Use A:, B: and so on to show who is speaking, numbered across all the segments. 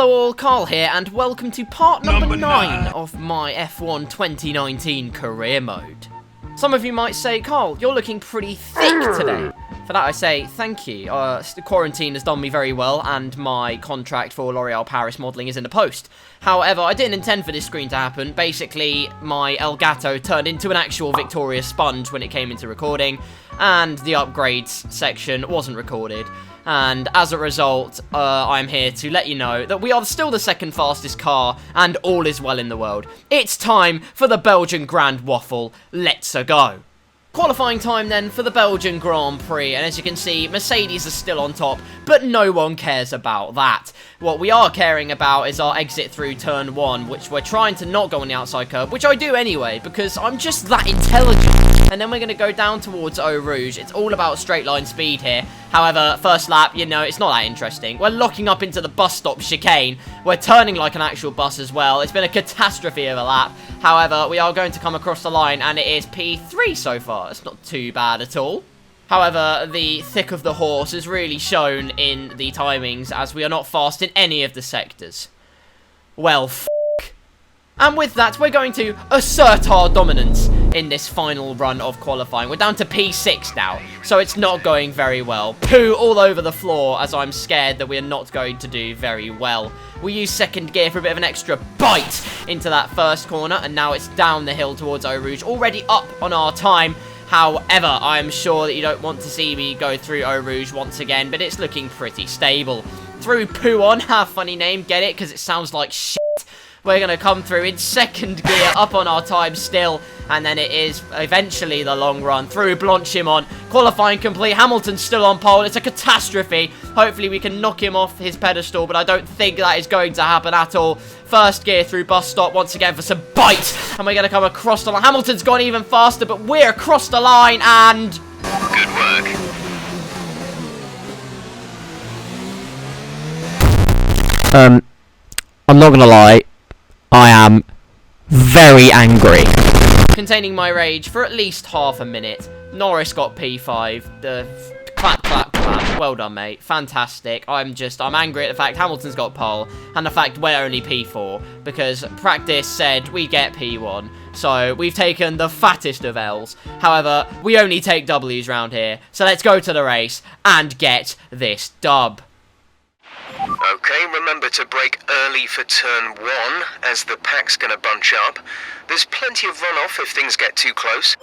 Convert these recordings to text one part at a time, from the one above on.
A: Hello all, Karl here, and welcome to part number 9 of my F1 2019 career mode. Some of you might say, Karl, you're looking pretty thick today. For that I say, thank you. The quarantine has done me very well, and my contract for L'Oreal Paris modelling is in the post. However, I didn't intend for this screen to happen. Basically, my Elgato turned into an actual Victoria sponge when it came into recording, and the upgrades section wasn't recorded. And as a result, I'm here to let you know that we are still the second fastest car, and all is well in the world. It's time for the Belgian Grand Waffle. Let's go. Qualifying time then for the Belgian Grand Prix, and as you can see, Mercedes is still on top, but no one cares about that. What we are caring about is our exit through turn 1, which we're trying to not go on the outside curb, which I do anyway, because I'm just that intelligent. And then we're going to go down towards Eau Rouge. It's all about straight line speed here. However, first lap, you know, it's not that interesting. We're locking up into the bus stop chicane. We're turning like an actual bus as well. It's been a catastrophe of a lap. However, we are going to come across the line, and it is P3 so far. It's not too bad at all. However, the thick of the horse is really shown in the timings, as we are not fast in any of the sectors. Well, f***. And with that, we're going to assert our dominance in this final run of qualifying. We're down to P6 now, so it's not going very well. Poo all over the floor, as I'm scared that we're not going to do very well. We use second gear for a bit of an extra bite into that first corner, and now it's down the hill towards Eau Rouge, already up on our time. However, I am sure that you don't want to see me go through Eau Rouge once again, but it's looking pretty stable. Through Poo on, funny name, get it? Because it sounds like shit. We're going to come through in second gear, up on our time still, and then it is eventually the long run through Blanchimont. Qualifying complete, Hamilton's still on pole. It's a catastrophe. Hopefully we can knock him off his pedestal, but I don't think that is going to happen at all. First gear through bus stop once again for some bite, and we're going to come across the line. Hamilton's gone even faster, but we're across the line, and...
B: Good work.
C: I'm not going to lie. I am very angry.
A: Containing my rage for at least half a minute. Norris got P5. The clap, clap, clap. Well done, mate. Fantastic. I'm angry at the fact Hamilton's got pole and the fact we're only P4 because practice said we get P1. So we've taken the fattest of L's. However, we only take W's round here. So let's go to the race and get this dub.
B: Okay, remember to brake early for turn 1, as the pack's gonna bunch up. There's plenty of runoff if things get too close.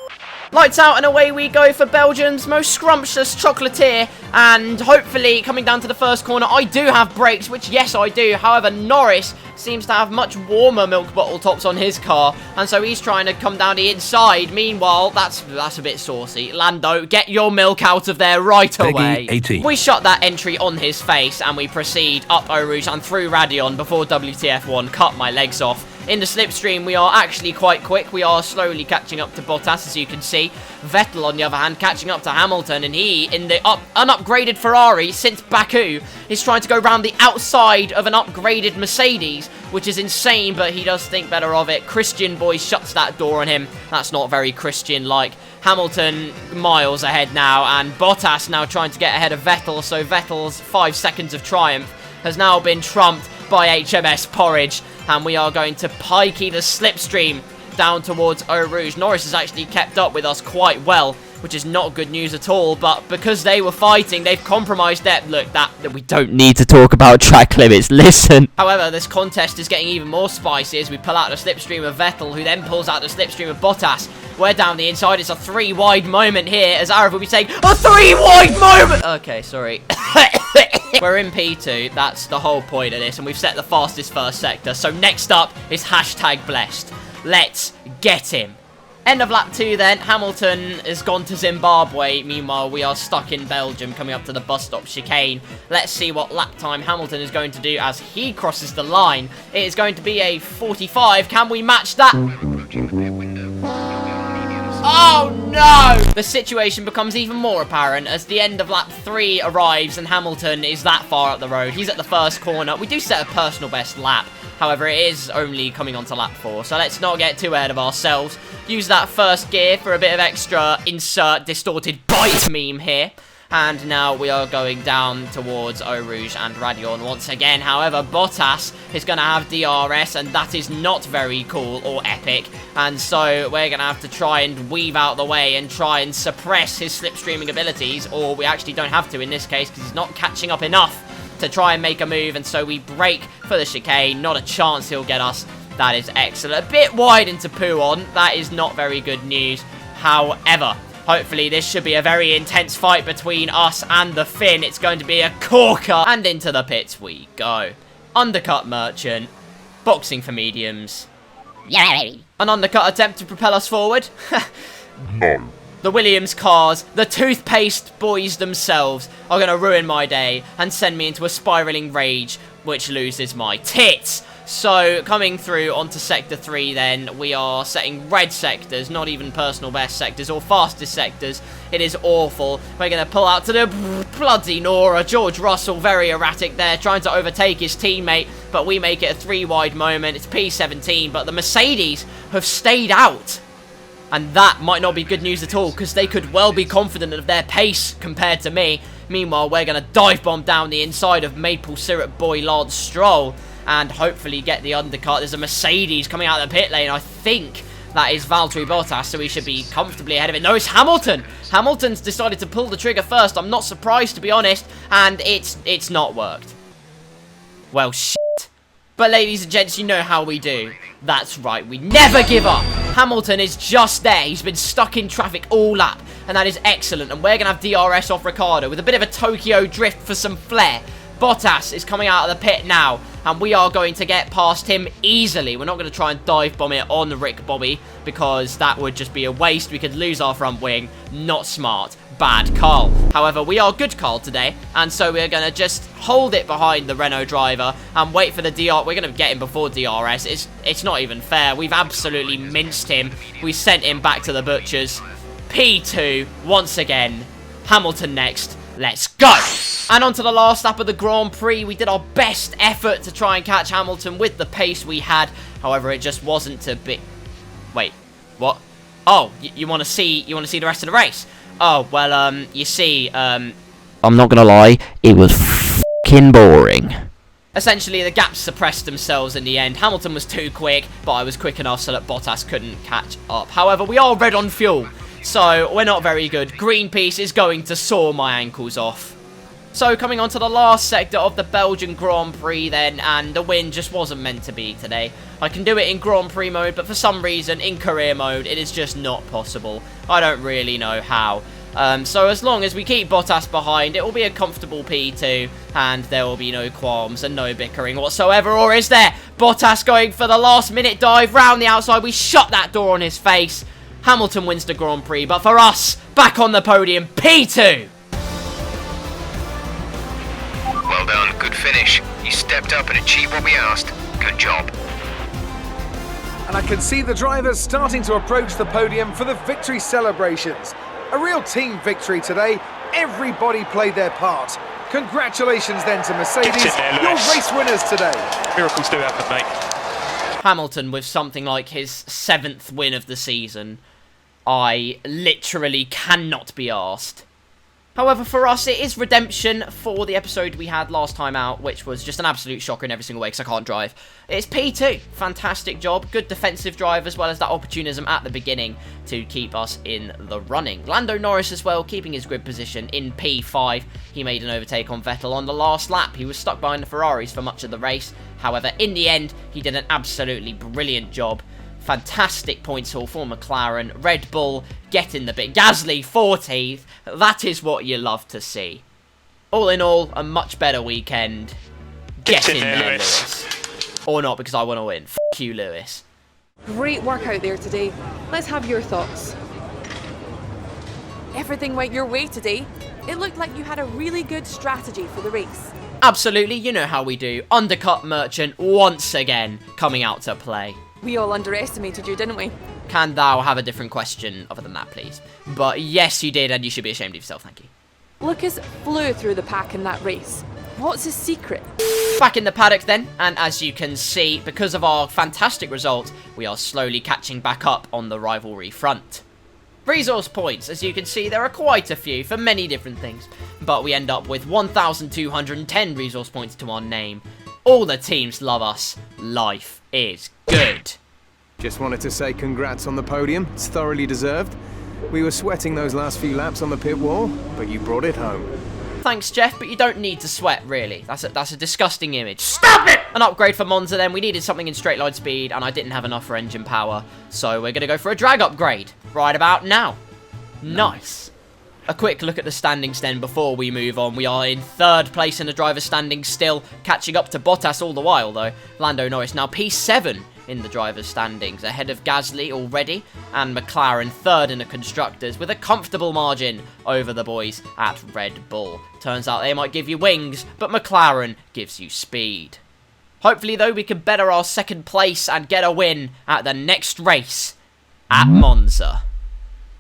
A: Lights out and away we go for Belgium's most scrumptious chocolatier, and hopefully coming down to the first corner I do have brakes, which yes I do. However, Norris seems to have much warmer milk bottle tops on his car, and so he's trying to come down the inside. Meanwhile, that's a bit saucy. Lando, get your milk out of there right away. We shut that entry on his face and we proceed up Eau Rouge and through Radion before WTF1 cut my legs off. In the slipstream, we are actually quite quick. We are slowly catching up to Bottas, as you can see. Vettel, on the other hand, catching up to Hamilton, and he, in the unupgraded Ferrari since Baku, is trying to go round the outside of an upgraded Mercedes, which is insane, but he does think better of it. Christian boy shuts that door on him. That's not very Christian-like. Hamilton miles ahead now, and Bottas now trying to get ahead of Vettel, so Vettel's 5 seconds of triumph has now been trumped by HMS Porridge, and we are going to pikey the slipstream down towards Eau Rouge. Norris has actually kept up with us quite well, which is not good news at all, but because they were fighting, they've compromised that. Look, that we don't need to talk about track limits, listen. However, this contest is getting even more spicy as we pull out the slipstream of Vettel, who then pulls out the slipstream of Bottas. We're down the inside. It's a 3-wide moment here, as Arav will be saying, a 3-wide moment! Okay, sorry. We're in P2, that's the whole point of this, and we've set the fastest first sector. So next up is #blessed. Let's get him. End of lap 2 then, Hamilton has gone to Zimbabwe. Meanwhile, we are stuck in Belgium coming up to the bus stop chicane. Let's see what lap time Hamilton is going to do as he crosses the line. It is going to be a 45. Can we match that? Oh no! The situation becomes even more apparent as the end of lap 3 arrives and Hamilton is that far up the road. He's at the first corner. We do set a personal best lap. However, it is only coming on to lap 4, so let's not get too ahead of ourselves. Use that first gear for a bit of extra insert distorted bite meme here. And now we are going down towards Eau Rouge and Radion once again. However, Bottas is going to have DRS, and that is not very cool or epic. And so we're going to have to try and weave out the way and try and suppress his slipstreaming abilities. Or we actually don't have to in this case because he's not catching up enough to try and make a move. And so we brake for the chicane. Not a chance he'll get us. That is excellent. A bit wide into Pouon. That is not very good news. However, hopefully this should be a very intense fight between us and the Finn. It's going to be a corker. And into the pits we go. Undercut Merchant. Boxing for mediums. An undercut attempt to propel us forward.
D: No.
A: The Williams cars, the toothpaste boys themselves, are going to ruin my day and send me into a spiraling rage, which loses my tits. So, coming through onto Sector 3 then, we are setting red sectors, not even personal best sectors or fastest sectors. It is awful. We're going to pull out to the bloody Nora. George Russell, very erratic there, trying to overtake his teammate, but we make it a 3-wide moment. It's P17, but the Mercedes have stayed out. And that might not be good news at all, because they could well be confident of their pace compared to me. Meanwhile, we're going to dive bomb down the inside of Maple Syrup Boy Lance Stroll and hopefully get the undercut. There's a Mercedes coming out of the pit lane. I think that is Valtteri Bottas, so we should be comfortably ahead of it. No, it's Hamilton. Hamilton's decided to pull the trigger first. I'm not surprised, to be honest, and it's not worked. Well, shit. But ladies and gents, you know how we do. That's right, we never give up. Hamilton is just there. He's been stuck in traffic all lap, and that is excellent. And we're going to have DRS off Ricciardo with a bit of a Tokyo drift for some flair. Bottas is coming out of the pit now, and we are going to get past him easily. We're not going to try and dive bomb it on Rick Bobby, because that would just be a waste. We could lose our front wing. Not smart. Bad Karl. However, we are good Karl today, and so we're going to just hold it behind the Renault driver and wait for the DR. We're going to get him before DRS. It's not even fair. We've absolutely minced him. We sent him back to the butchers. P2 once again. Hamilton next. Let's go! And on to the last lap of the Grand Prix. We did our best effort to try and catch Hamilton with the pace we had. However, it just wasn't to be... Wait, what? Oh, you want to see the rest of the race? Oh, well, you see,
C: I'm not gonna lie, it was f***ing boring.
A: Essentially, the gaps suppressed themselves in the end. Hamilton was too quick, but I was quick enough so that Bottas couldn't catch up. However, we are red on fuel, so we're not very good. Greenpeace is going to saw my ankles off. So, coming on to the last sector of the Belgian Grand Prix then, and the win just wasn't meant to be today. I can do it in Grand Prix mode, but for some reason, in career mode, it is just not possible. I don't really know how. So as long as we keep Bottas behind, it will be a comfortable P2, and there will be no qualms and no bickering whatsoever, or is there? Bottas going for the last minute dive round the outside. We shut that door on his face. Hamilton wins the Grand Prix, but for us, back on the podium, P2.
B: Well done, good finish. You stepped up and achieved what we asked. Good job.
E: And I can see the drivers starting to approach the podium for the victory celebrations. A real team victory today. Everybody played their part. Congratulations then to Mercedes, your race winners today.
D: Miracles do happen, mate.
A: Hamilton with something like his 7th win of the season. I literally cannot be arsed. However, for us, it is redemption for the episode we had last time out, which was just an absolute shocker in every single way because I can't drive. It's P2. Fantastic job. Good defensive drive as well as that opportunism at the beginning to keep us in the running. Lando Norris as well, keeping his grid position in P5. He made an overtake on Vettel on the last lap. He was stuck behind the Ferraris for much of the race. However, in the end, he did an absolutely brilliant job. Fantastic points haul for McLaren. Red Bull getting the bit. Gasly 14th. That is what you love to see. All in all, a much better weekend. Get in there, Lewis. Or not, because I want to win. F*** you, Lewis.
F: Great work out there today. Let's have your thoughts. Everything went your way today. It looked like you had a really good strategy for the race.
A: Absolutely, you know how we do. Undercut Merchant once again coming out to play.
F: We all underestimated you, didn't we?
A: Can thou have a different question other than that, please? But yes, you did, and you should be ashamed of yourself, thank you.
F: Lucas flew through the pack in that race. What's his secret?
A: Back in the paddock then, and as you can see, because of our fantastic result, we are slowly catching back up on the rivalry front. Resource points, as you can see, there are quite a few for many different things, but we end up with 1,210 resource points to our name. All the teams love us. Life is good.
E: Just wanted to say congrats on the podium. It's thoroughly deserved. We were sweating those last few laps on the pit wall, but you brought it home.
A: Thanks, Jeff, but you don't need to sweat, really. That's a disgusting image. Stop it! An upgrade for Monza, then. We needed something in straight line speed, and I didn't have enough for engine power, so we're going to go for a drag upgrade right about now. Nice. A quick look at the standings, then, before we move on. We are in 3rd place in the driver's standings still, catching up to Bottas all the while, though. Lando Norris now P7 in the driver's standings, ahead of Gasly already, and McLaren 3rd in the constructors, with a comfortable margin over the boys at Red Bull. Turns out they might give you wings, but McLaren gives you speed. Hopefully, though, we can better our 2nd place and get a win at the next race at Monza.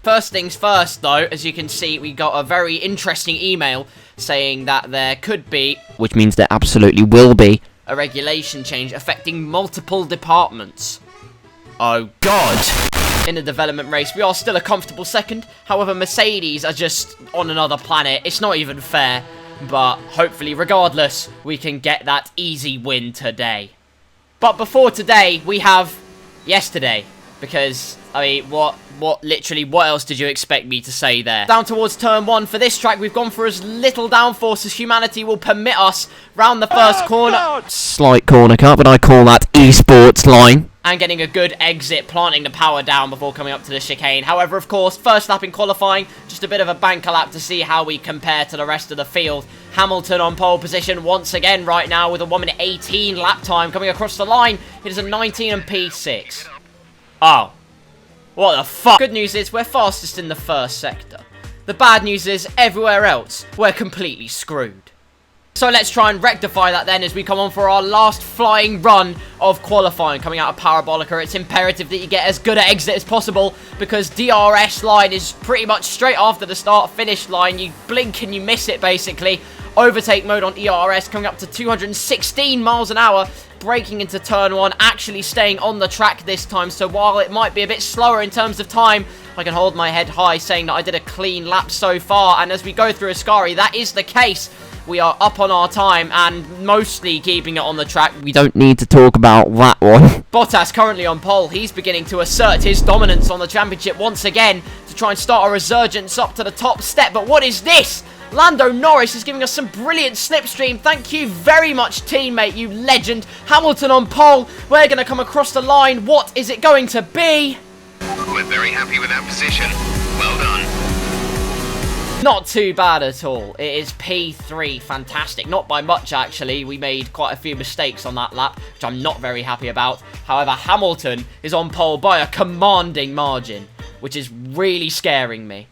A: First things first, though, as you can see, we got a very interesting email saying that there could be,
C: Which means there absolutely will be.
A: a regulation change affecting multiple departments. Oh god! In the development race, we are still a comfortable 2nd. However, Mercedes are just on another planet. It's not even fair. But hopefully, regardless, we can get that easy win today. But before today, we have yesterday. Because, I mean, what else did you expect me to say there? Down towards turn 1 for this track, we've gone for as little downforce as humanity will permit us round the first corner.
D: God.
C: Slight corner cut, but I call that esports line.
A: And getting a good exit, planting the power down before coming up to the chicane. However, of course, first lap in qualifying, just a bit of a banker lap to see how we compare to the rest of the field. Hamilton on pole position once again right now with a 1 minute 18 lap time coming across the line. It is a 19 and P6. Oh. What the fuck? Good news is we're fastest in the first sector. The bad news is everywhere else, we're completely screwed. So let's try and rectify that then as we come on for our last flying run of qualifying. Coming out of Parabolica, it's imperative that you get as good an exit as possible because DRS line is pretty much straight after the start-finish line. You blink and you miss it, basically. Overtake mode on ERS coming up to 216 miles an hour, braking into turn 1, actually staying on the track this time. So while it might be a bit slower in terms of time, I can hold my head high saying that I did a clean lap so far. And as we go through Ascari, that is the case. We are up on our time and mostly keeping it on the track.
C: We don't need to talk about that one.
A: Bottas currently on pole. He's beginning to assert his dominance on the championship once again to try and start a resurgence up to the top step. But what is this? Lando Norris is giving us some brilliant slipstream. Thank you very much, teammate, you legend. Hamilton on pole. We're going to come across the line. What is it going to be?
B: We're very happy with that position. Well done.
A: Not too bad at all. It is P3. Fantastic. Not by much, actually. We made quite a few mistakes on that lap, which I'm not very happy about. However, Hamilton is on pole by a commanding margin, which is really scaring me.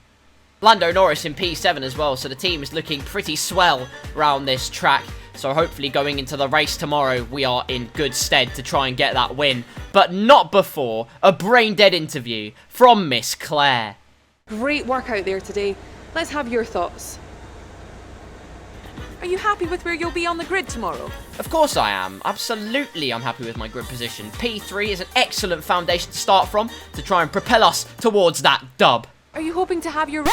A: Lando Norris in P7 as well, so the team is looking pretty swell around this track. So hopefully going into the race tomorrow, we are in good stead to try and get that win. But not before a brain-dead interview from Miss Claire.
F: Great work out there today. Let's have your thoughts. Are you happy with where you'll be on the grid tomorrow?
A: Of course I am. Absolutely I'm happy with my grid position. P3 is an excellent foundation to start from to try and propel us towards that dub.
F: Are you hoping to have your...
B: You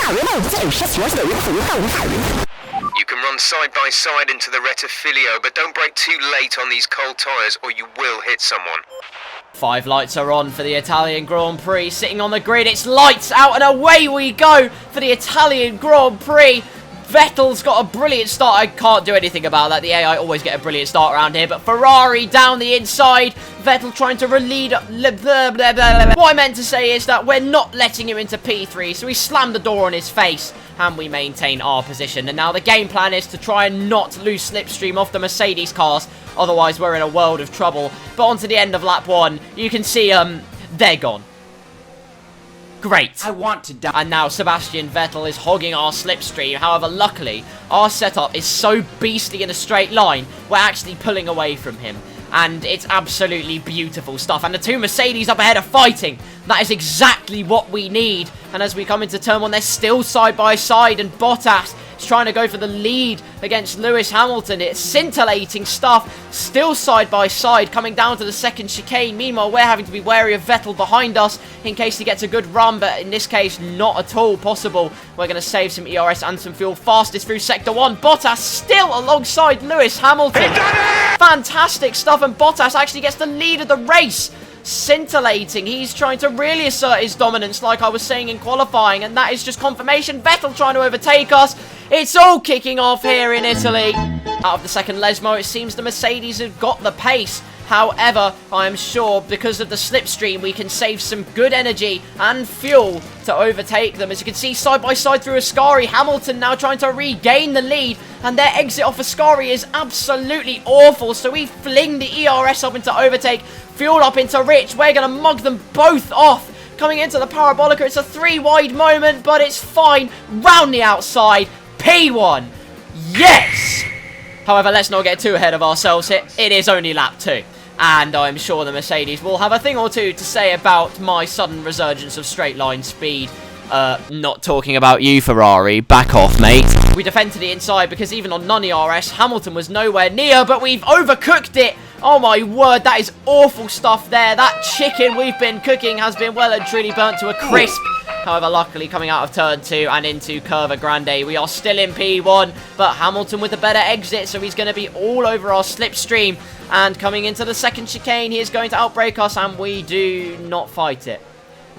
B: can run side by side into the Rettifilio, but don't brake too late on these cold tyres or you will hit someone.
A: 5 lights are on for the Italian Grand Prix. Sitting on the grid, it's lights out and away we go for the Italian Grand Prix. Vettel's got a brilliant start. I can't do anything about that. The AI always get a brilliant start around here. But Ferrari down the inside. Vettel trying to relieve... What I meant to say is that we're not letting him into P3. So we slammed the door on his face. And we maintain our position. And now the game plan is to try and not lose slipstream off the Mercedes cars. Otherwise, we're in a world of trouble. But on to the end of lap 1. You can see, they're gone. Great.
G: I want to die.
A: And now Sebastian Vettel is hogging our slipstream. However, luckily, our setup is so beastly in a straight line, we're actually pulling away from him. And it's absolutely beautiful stuff. And the 2 Mercedes up ahead are fighting. That is exactly what we need. And as we come into turn 1, they're still side by side. And Bottas He's trying to go for the lead against Lewis Hamilton. It's scintillating stuff. Still side by side, coming down to the second chicane. Meanwhile, we're having to be wary of Vettel behind us in case he gets a good run, but in this case, not at all possible. We're going to save some ERS and some fuel. Fastest through Sector 1. Bottas still alongside Lewis Hamilton. Fantastic stuff, and Bottas actually gets the lead of the race. Scintillating. He's trying to really assert his dominance like I was saying in qualifying, and that is just confirmation. Vettel trying to overtake us. It's all kicking off here in Italy. Out of the second Lesmo, it seems the Mercedes have got the pace. However, I am sure because of the slipstream, we can save some good energy and fuel to overtake them. As you can see, side by side through Ascari, Hamilton now trying to regain the lead, and their exit off Ascari is absolutely awful. So we fling the ERS up into overtake, fuel up into Rich. We're going to mug them both off. Coming into the Parabolica, it's a 3-wide moment, but it's fine. Round the outside, P1. Yes! However, let's not get too ahead of ourselves here. It is only lap 2. And I'm sure the Mercedes will have a thing or two to say about my sudden resurgence of straight line speed. Not talking about you, Ferrari. Back off, mate. We defend to the inside because even on non-ERS, Hamilton was nowhere near, but we've overcooked it. Oh my word, that is awful stuff there. That chicken we've been cooking has been well and truly burnt to a crisp. However, luckily coming out of turn 2 and into Curva Grande, we are still in P1, but Hamilton with a better exit, so he's going to be all over our slipstream. And coming into the second chicane, he is going to outbrake us, and we do not fight it.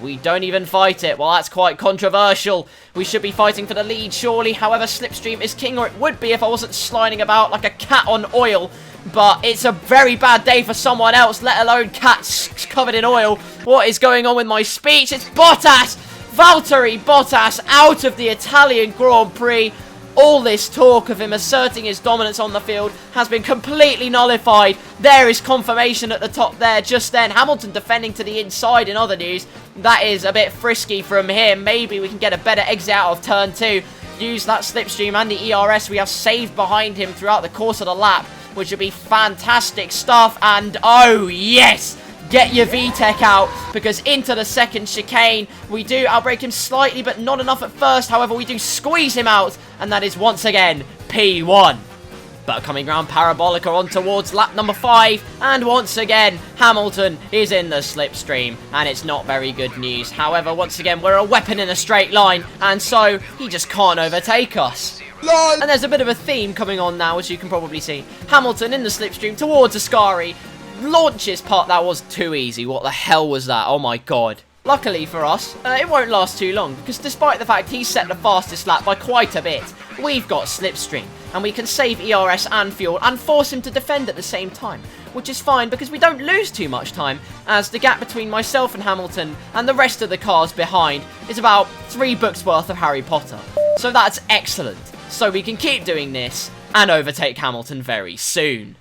A: We don't even fight it. Well, that's quite controversial. We should be fighting for the lead, surely. However, slipstream is king, or it would be if I wasn't sliding about like a cat on oil. But it's a very bad day for someone else, let alone cats covered in oil. What is going on with my speech? It's Bottas! Valtteri Bottas out of the Italian Grand Prix. All this talk of him asserting his dominance on the field has been completely nullified. There is confirmation at the top there just then. Hamilton defending to the inside in other news. That is a bit frisky from him. Maybe we can get a better exit out of turn 2. Use that slipstream and the ERS we have saved behind him throughout the course of the lap, which would be fantastic stuff. And oh yes! Get your VTEC out, because into the second chicane, we do outbrake him slightly, but not enough at first. However, we do squeeze him out, and that is once again P1. But coming around Parabolica on towards lap number 5, and once again, Hamilton is in the slipstream, and it's not very good news. However, once again, we're a weapon in a straight line, and so he just can't overtake us. And there's a bit of a theme coming on now, as you can probably see. Hamilton in the slipstream towards Ascari. Launches part, that was too easy. What the hell was that? Oh my god. Luckily for us, it won't last too long, because despite the fact he set the fastest lap by quite a bit, we've got slipstream, and we can save ERS and fuel and force him to defend at the same time, which is fine because we don't lose too much time, as the gap between myself and Hamilton and the rest of the cars behind is about 3 books worth of Harry Potter. So that's excellent. So we can keep doing this and overtake Hamilton very soon.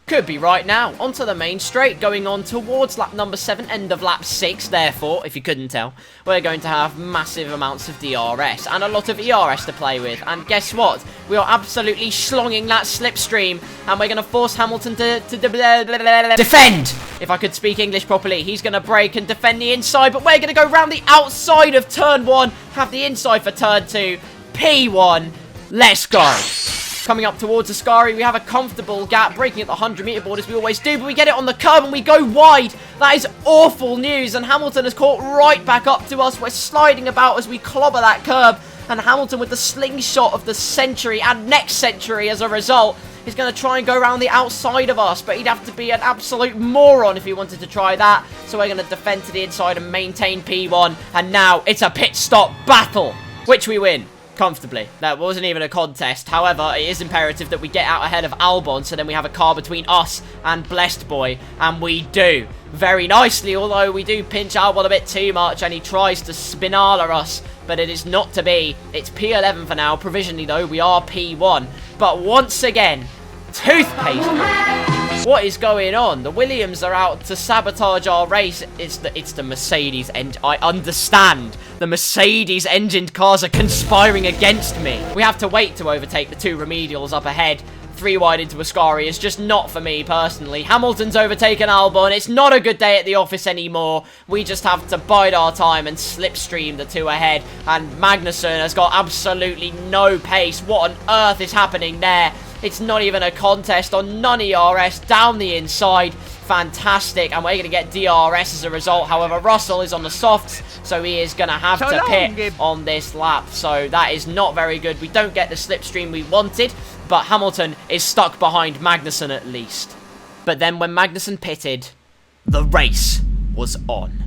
A: Could be right now. Onto the main straight, going on towards lap number 7, end of lap 6. Therefore, if you couldn't tell, we're going to have massive amounts of DRS and a lot of ERS to play with. And guess what? We are absolutely slonging that slipstream, and we're going to force Hamilton to defend. If I could speak English properly, he's going to brake and defend the inside, but we're going to go round the outside of turn 1, have the inside for turn 2. P1. Let's go. Coming up towards Ascari, we have a comfortable gap, breaking at the 100-meter board as we always do, but we get it on the curb and we go wide. That is awful news, and Hamilton has caught right back up to us. We're sliding about as we clobber that curb, and Hamilton with the slingshot of the century and next century as a result is going to try and go around the outside of us, but he'd have to be an absolute moron if he wanted to try that. So we're going to defend to the inside and maintain P1, and now it's a pit stop battle, which we win. Comfortably. That wasn't even a contest. However, it is imperative that we get out ahead of Albon, so then we have a car between us and Blessed Boy, and we do. Very nicely, although we do pinch Albon a bit too much, and he tries to spinala us, but it is not to be. It's P11 for now. Provisionally, though, we are P1. But once again, toothpaste. What is going on? The Williams are out to sabotage our race. It's the Mercedes engine. I understand. The Mercedes engined cars are conspiring against me. We have to wait to overtake the 2 remedials up ahead. 3 wide into Ascari is just not for me personally. Hamilton's overtaken Albon. It's not a good day at the office anymore. We just have to bide our time and slipstream the 2 ahead. And Magnussen has got absolutely no pace. What on earth is happening there? It's not even a contest on non-ERS down the inside. Fantastic, and we're going to get DRS as a result. However, Russell is on the softs, so he is going to have to pit on this lap. So that is not very good. We don't get the slipstream we wanted, but Hamilton is stuck behind Magnussen at least. But then when Magnussen pitted, the race was on.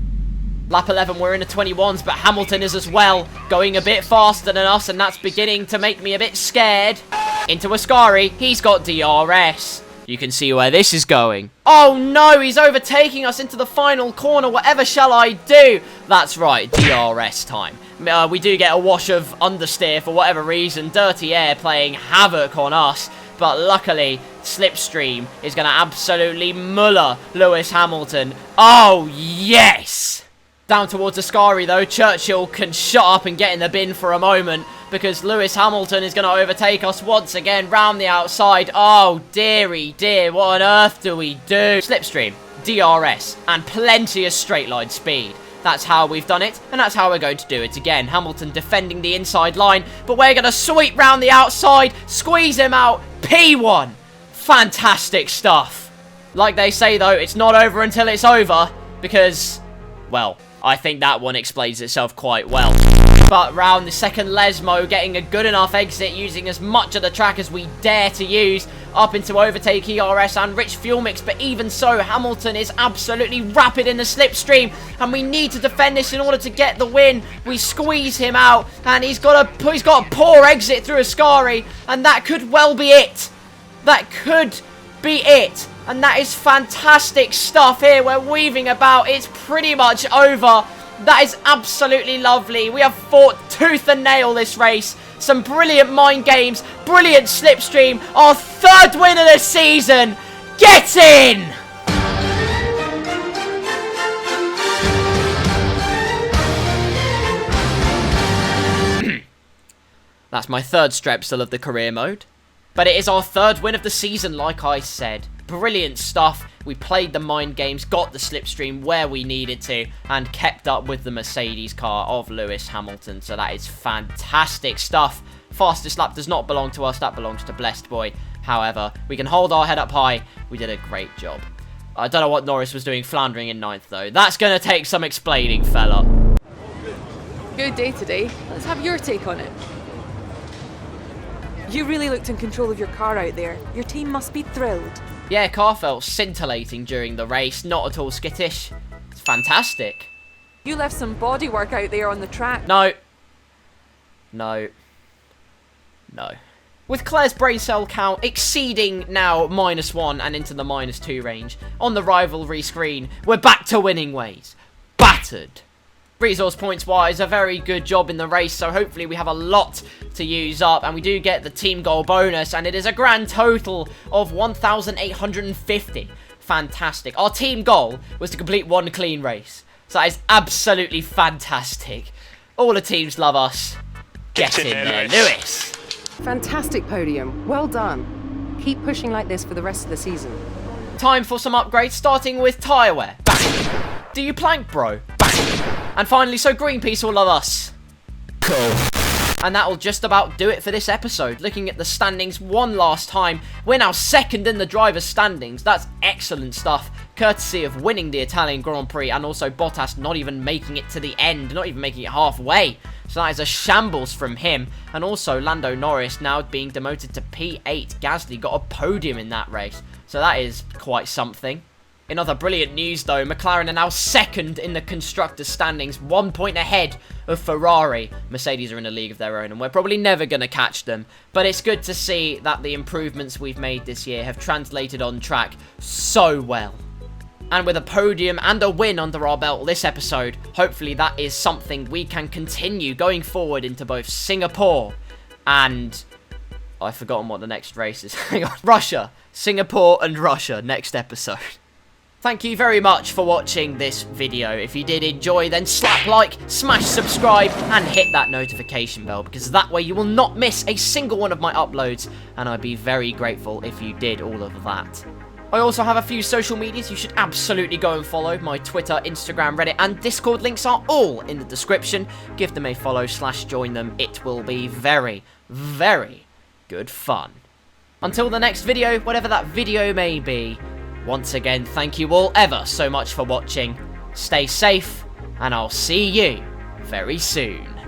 A: Lap 11, we're in the 21s, but Hamilton is as well, going a bit faster than us, and that's beginning to make me a bit scared. Into Ascari, he's got DRS. You can see where this is going. Oh no, he's overtaking us into the final corner. Whatever shall I do? That's right, DRS time. We do get a wash of understeer for whatever reason. Dirty air playing havoc on us. But luckily, Slipstream is going to absolutely muller Lewis Hamilton. Oh, yes! Down towards Ascari, though, Churchill can shut up and get in the bin for a moment because Lewis Hamilton is going to overtake us once again round the outside. Oh, dearie dear, what on earth do we do? Slipstream, DRS, and plenty of straight line speed. That's how we've done it, and that's how we're going to do it again. Hamilton defending the inside line, but we're going to sweep round the outside, squeeze him out, P1. Fantastic stuff. Like they say, though, it's not over until it's over because, well, I think that one explains itself quite well. But round the second Lesmo, getting a good enough exit, using as much of the track as we dare to use, up into overtake ERS and rich fuel mix. But even so, Hamilton is absolutely rapid in the slipstream, and we need to defend this in order to get the win. We squeeze him out, and he's got a poor exit through Ascari, and that could well be it. That could be it. And that is fantastic stuff here. We're weaving about. It's pretty much over. That is absolutely lovely. We have fought tooth and nail this race. Some brilliant mind games. Brilliant slipstream. Our 3rd win of the season. Get in! That's my 3rd Strepsil of the career mode. But it is our 3rd win of the season, like I said. Brilliant stuff. We played the mind games, got the slipstream where we needed to, and kept up with the Mercedes car of Lewis Hamilton. So that is fantastic stuff. Fastest lap does not belong to us. That belongs to Blessed Boy. However, we can hold our head up high. We did a great job. I don't know what Norris was doing floundering in 9th, though. That's going to take some explaining, fella.
F: Good day today. Let's have your take on it. You really looked in control of your car out there. Your team must be thrilled.
A: Yeah, car felt scintillating during the race. Not at all skittish. It's fantastic.
F: You left some bodywork out there on the track.
A: No. No. No. With Claire's brain cell count exceeding now -1 and into the -2 range, on the rivalry screen, we're back to winning ways. Battered. Resource points wise, a very good job in the race, so hopefully we have a lot to use up, and we do get the team goal bonus, and it is a grand total of 1,850. Fantastic. Our team goal was to complete 1 clean race, so that is absolutely fantastic. All the teams love us. Get in there, Lewis.
G: Fantastic podium. Well done. Keep pushing like this for the rest of the season.
A: Time for some upgrades, starting with tyre wear. Bang. Do you plank, bro? Bang. And finally, so Greenpeace will love us. Cool. And that'll just about do it for this episode. Looking at the standings one last time, we're now 2nd in the driver's standings. That's excellent stuff, courtesy of winning the Italian Grand Prix, and also Bottas not even making it to the end, not even making it halfway. So that is a shambles from him. And also Lando Norris now being demoted to P8. Gasly got a podium in that race, so that is quite something. In other brilliant news, though, McLaren are now 2nd in the constructors' standings, 1 point ahead of Ferrari. Mercedes are in a league of their own, and we're probably never going to catch them. But it's good to see that the improvements we've made this year have translated on track so well. And with a podium and a win under our belt this episode, hopefully that is something we can continue going forward into both Singapore and... I've forgotten what the next race is. Hang on. Russia. Singapore and Russia next episode. Thank you very much for watching this video. If you did enjoy, then slap like, smash subscribe, and hit that notification bell, because that way you will not miss a single one of my uploads, and I'd be very grateful if you did all of that. I also have a few social medias you should absolutely go and follow. My Twitter, Instagram, Reddit, and Discord links are all in the description. Give them a follow / join them. It will be very, very good fun. Until the next video, whatever that video may be, once again, thank you all ever so much for watching. Stay safe, and I'll see you very soon.